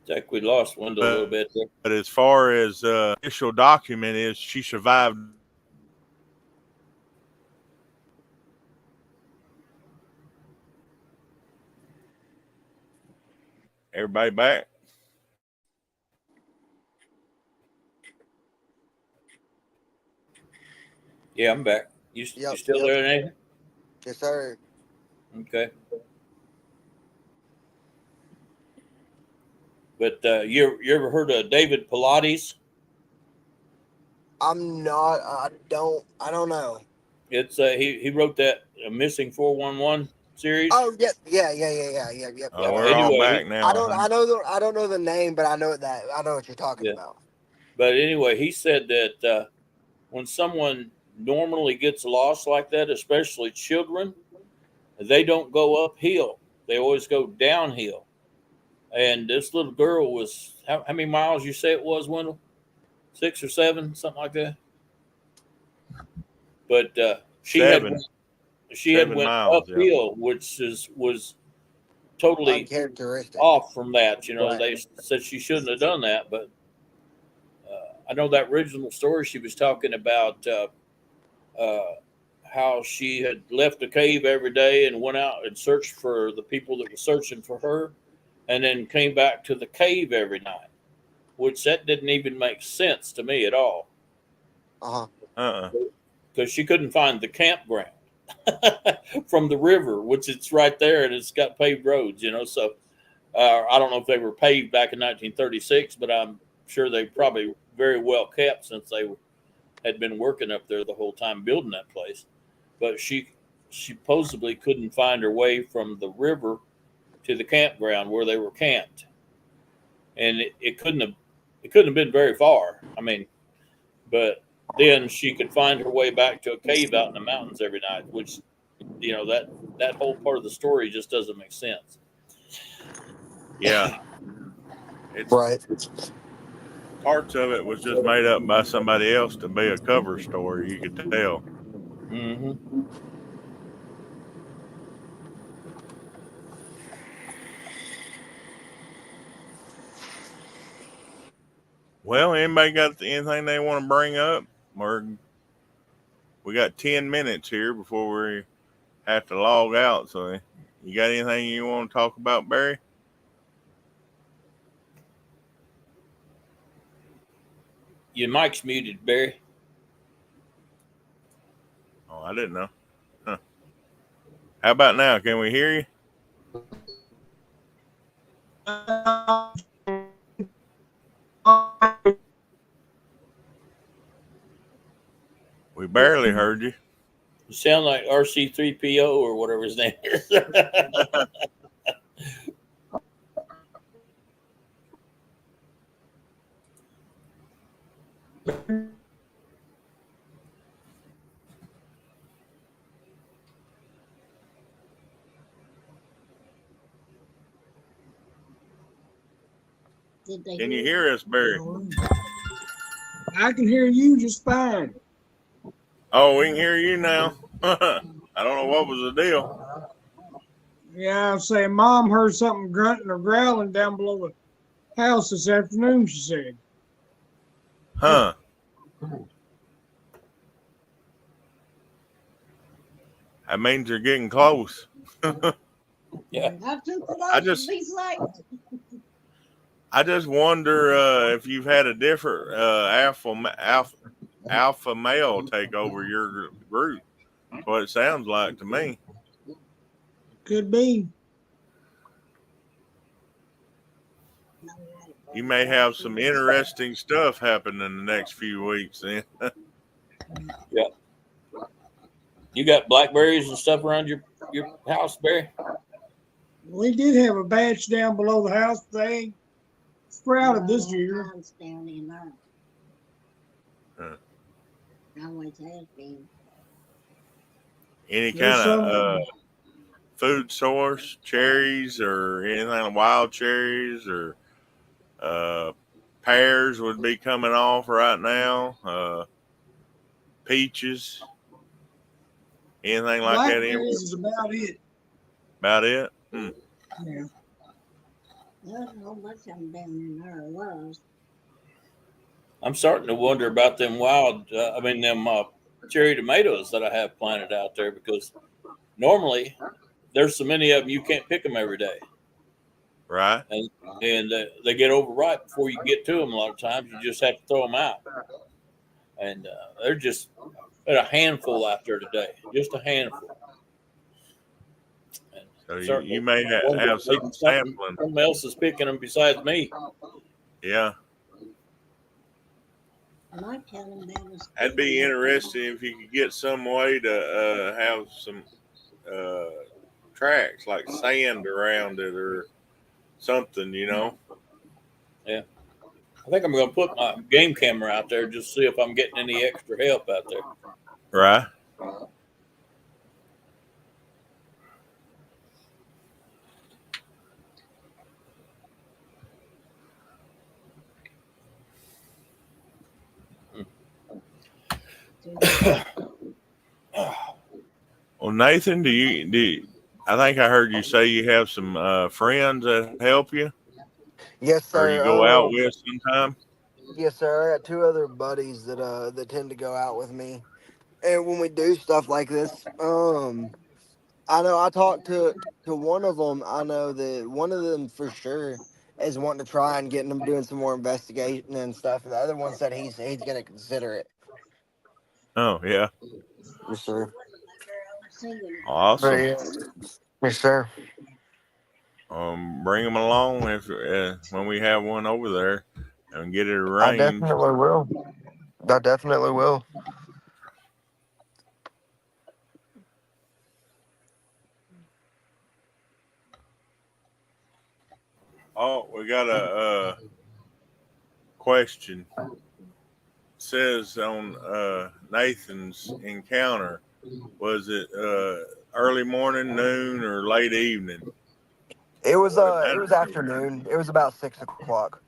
think we lost Wendell a little but bit there. as far as official document is, she survived. Everybody back? Yeah, I'm back. You Yep. still Yep. there, Nathan? Yes, sir. Okay. But you ever heard of David Pilates? I'm not. I don't know. It's he wrote that Missing 411 series. Oh, yeah, yeah, yeah, yeah, yeah, yeah, yep, Oh, yep. we're all Anyway, back I now, don't. huh? I don't know the name, but I know what you're talking yeah. about. But anyway, he said that when someone normally gets lost like that, especially children, they don't go uphill. They always go downhill. And this little girl was how many miles you say it was, Wendell? 6 or 7, something like that. But Seven, she had seven went miles. Yeah. uphill, which was totally Uncharacteristic. off from that. Right. They said she shouldn't have done that, but I know that original story she was talking about uh, how she had left the cave every day and went out and searched for the people that were searching for her, and then came back to the cave every night, which that didn't even make sense to me at all Uh huh. Uh-uh. because she couldn't find the campground from the river, which it's right there and it's got paved roads, So I don't know if they were paved back in 1936, but I'm sure they probably very well kept since they had been working up there the whole time building that place. But she supposedly couldn't find her way from the river to the campground where they were camped, and it couldn't have been very far. I mean, but then she could find her way back to a cave out in the mountains every night, which that whole part of the story just doesn't make sense. Yeah. It's Right. parts of it was just made up by somebody else to be a cover story. You could tell. Mm-hmm. Well, anybody got anything they want to bring up? We got 10 minutes here before we have to log out. So, you got anything you want to talk about, Barry? Your mic's muted, Barry. Oh, I didn't know. Huh. How about now? Can we hear you? We barely heard you. You sound like RC3PO or whatever his name is. Can you hear us, Barry? I can hear you just fine. Oh, we can hear you now. I don't know what was the deal. Yeah, I was saying Mom heard something grunting or growling down below the house this afternoon, she said. Huh. That means you're getting close. Yeah. I just wonder if you've had a different alpha male take over your group. That's what it sounds like to me. Could be. You may have some interesting stuff happen in the next few weeks then. Yeah. You got blackberries and stuff around your house, Barry? We did have a batch down below the house. They ain't sprouted this year. Huh. Always has been. Any There's kind of some. food source, cherries or anything, wild cherries or pears would be coming off right now. Peaches, anything like that. Blackberries is about it. About it. Yeah. There's a whole bunch of them down there was. I'm starting to wonder about them them cherry tomatoes that I have planted out there, because normally there's so many of them you can't pick them every day, Right. and they get overripe before you get to them. A lot of times you just have to throw them out, and they're just a handful out there today, just a handful. And So you may have some sampling. Someone else is picking them besides me. Yeah. That'd be interesting if you could get some way to have some tracks like sand around it or something, Yeah. I think I'm going to put my game camera out there just to see if I'm getting any extra help out there. Right. Well, Nathan, I think I heard you say you have some friends that help you, Yes, or you sir. go out with sometime. Yes, sir. I got two other buddies that tend to go out with me, and when we do stuff like this, I know I talked to one of them. I know that one of them for sure is wanting to try and getting them doing some more investigation and stuff. And the other one said he's going to consider it. Oh yeah, Yes, sir. awesome. But, yeah. Yes, sir. Bring them along if when we have one over there and get it I arranged. definitely will. I definitely will. Oh, we got a question. It says on Nathan's encounter, was it early morning, noon, or late evening? It was Would it it was matter? afternoon. It was about 6 o'clock.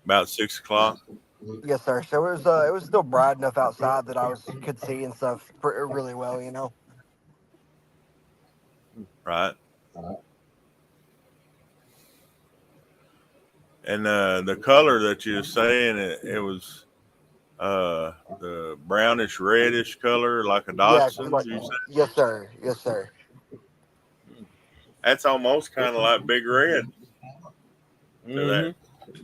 About 6 o'clock. Yes, sir. So it was still bright enough outside that could see and stuff really well, you know. Right. And the color that you were saying, it was the brownish reddish color, like a Yeah, Dotson. like, You said yes, sir. Yes, sir. that's almost kind of like Big Red to that Mm-hmm.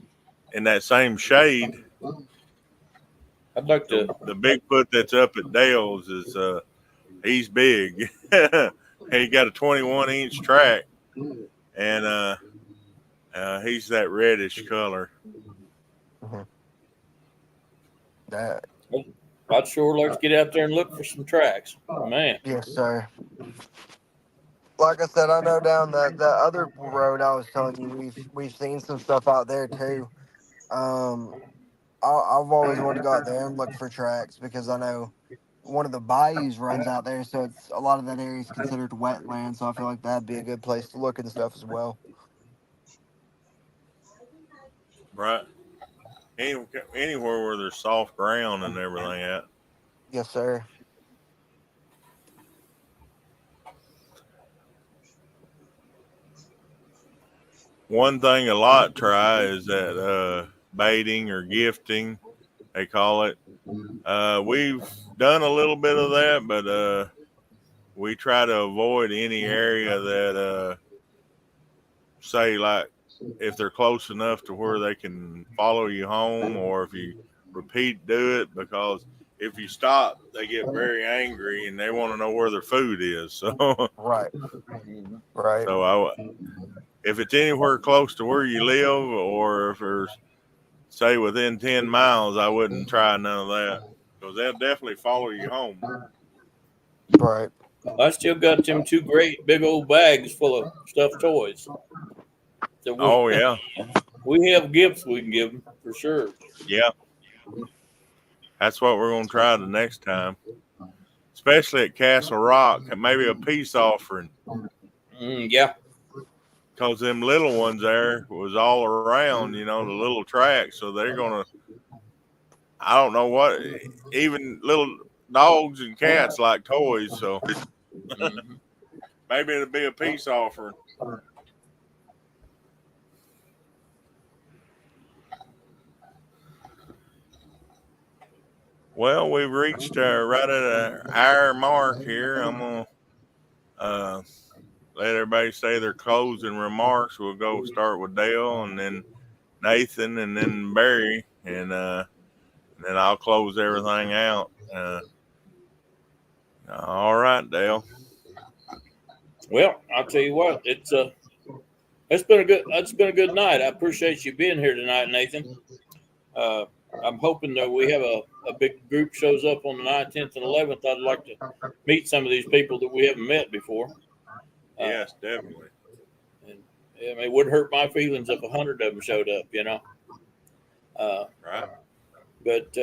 in that same shade. I'd like to. The Bigfoot that's up at Dale's is he's big. He got a 21-inch track, and he's that reddish color. Mhm. That, I'd sure like to get out there and look for some tracks, man. yes, sir. Like I said, I know down the other road I was telling you, we've seen some stuff out there too. Um, I've always wanted to go out there and look for tracks because I know one of the bayous runs out there, so it's a lot of that area is considered wetland. So I feel like that'd be a good place to look and stuff as well. Right. Anywhere where there's soft ground and everything at. Yes, sir. One thing a lot try is that baiting or gifting, they call it. We've done a little bit of that, but we try to avoid any area that, say, like if they're close enough to where they can follow you home, or if you repeat do it, because if you stop, they get very angry and they want to know where their food is. So, Right. Mm-hmm. Right. so if it's anywhere close to where you live, or if there's say within 10 miles, I wouldn't try none of that because they'll definitely follow you home. Right. I still got them two great big old bags full of stuffed toys. So Oh yeah, we have gifts we can give them for sure. yeah. That's what we're gonna try the next time, especially at Castle Rock. Maybe a peace offering, Yeah. because them little ones there was all around. You know, the little track. So they're gonna. I don't know what. Even little dogs and cats like toys. So Mm-hmm. maybe it'll be a peace offering. Well, we've reached right at an hour mark here. I'm gonna uh, let everybody say their closing remarks. We'll go start with Dale, and then Nathan, and then Barry, and then I'll close everything out. All right, Dale. Well, I'll tell you what, it's been a good night. I appreciate you being here tonight, Nathan. Uh, I'm hoping that we have a big group shows up on the 9th, 10th, and 11th. I'd like to meet some of these people that we haven't met before. Yes, definitely. And I mean, it wouldn't hurt my feelings if 100 of them showed up, you know. Right. But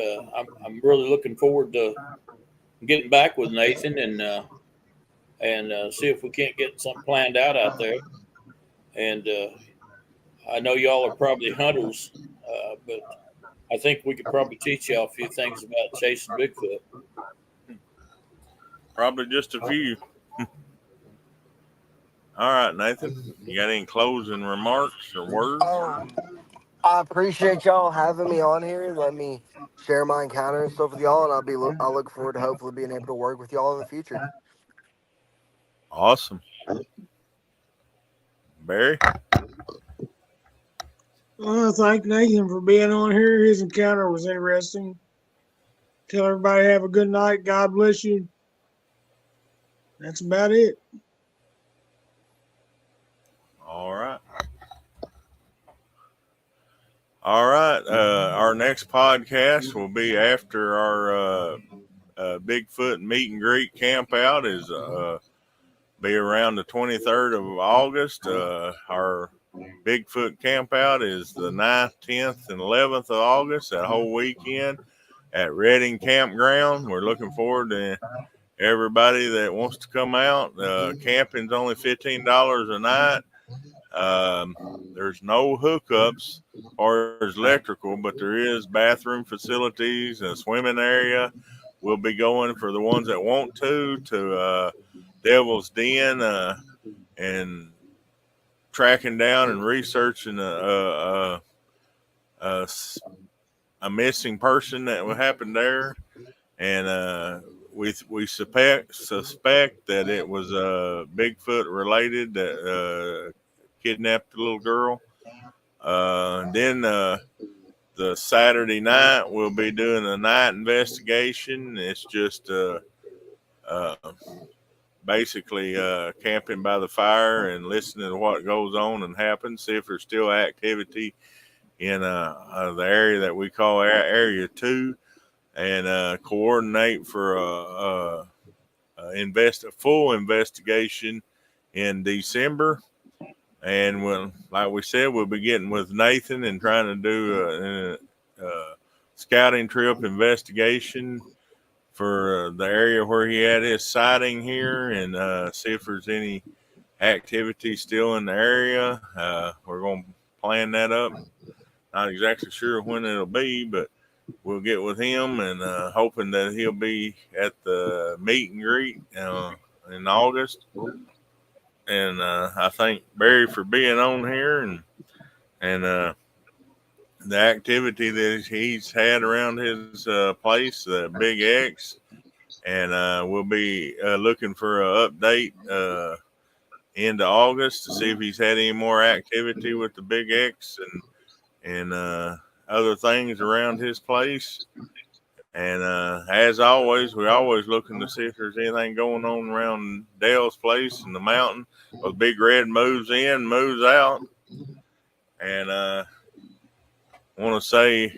I'm really looking forward to getting back with Nathan and see if we can't get something planned out there. And I know y'all are probably hunters, but I think we could probably teach y'all a few things about chasing Bigfoot. Probably just a few. All right, Nathan. You got any closing remarks or words? I appreciate y'all having me on here and let me share my encounter and stuff with y'all, and I look forward to hopefully being able to work with y'all in the future. Awesome. Barry? Thank Nathan for being on here. His encounter was interesting. Tell everybody have a good night. God bless you. That's about it. All right. All right. Our next podcast will be after our Bigfoot meet and greet camp out is be around the 23rd of August. Our Bigfoot camp out is the 9th, 10th, and 11th of August, that whole weekend at Redding Campground. We're looking forward to everybody that wants to come out. Camping's only $15 a night. There's no hookups or as electrical, but there is bathroom facilities and a swimming area. We'll be going for the ones that want to Devil's Den and tracking down and researching a missing person that would happen there, and we suspect that it was Bigfoot related that kidnapped the little girl. Then the Saturday night we'll be doing a night investigation. It's just uh, basically camping by the fire and listening to what goes on and happens, see if there's still activity in the area that we call Area 2, and coordinate for a full investigation in December. And like we said, we'll be getting with Nathan and trying to do a scouting trip investigation for the area where he had his sighting here, and see if there's any activity still in the area. We're going to plan that up. Not exactly sure when it'll be, but we'll get with him, and hoping that he'll be at the meet and greet in August. And I thank Barry for being on here, and the activity that he's had around his place, the Big X. And we'll be looking for an update into August to see if he's had any more activity with the Big X and other things around his place. And as always, we're always looking to see if there's anything going on around Dale's place in the mountain. Well, Big Red moves in, moves out. And want to say,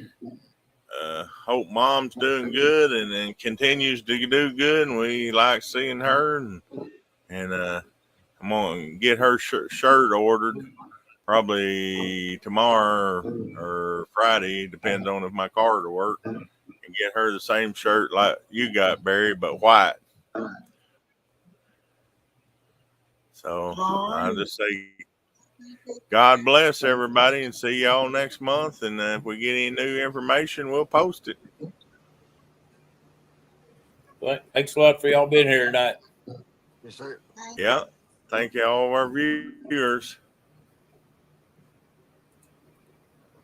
hope Mom's doing good and continues to do good. And we like seeing her. And I'm going to get her shirt ordered probably tomorrow or Friday, depends on if my car will work. And get her the same shirt like you got, Barry, but white. So I'll just say, God bless everybody, and see y'all next month. And if we get any new information, we'll post it. Well, thanks a lot for y'all being here tonight. Yes, sir. Yeah. Thank you, all of our viewers.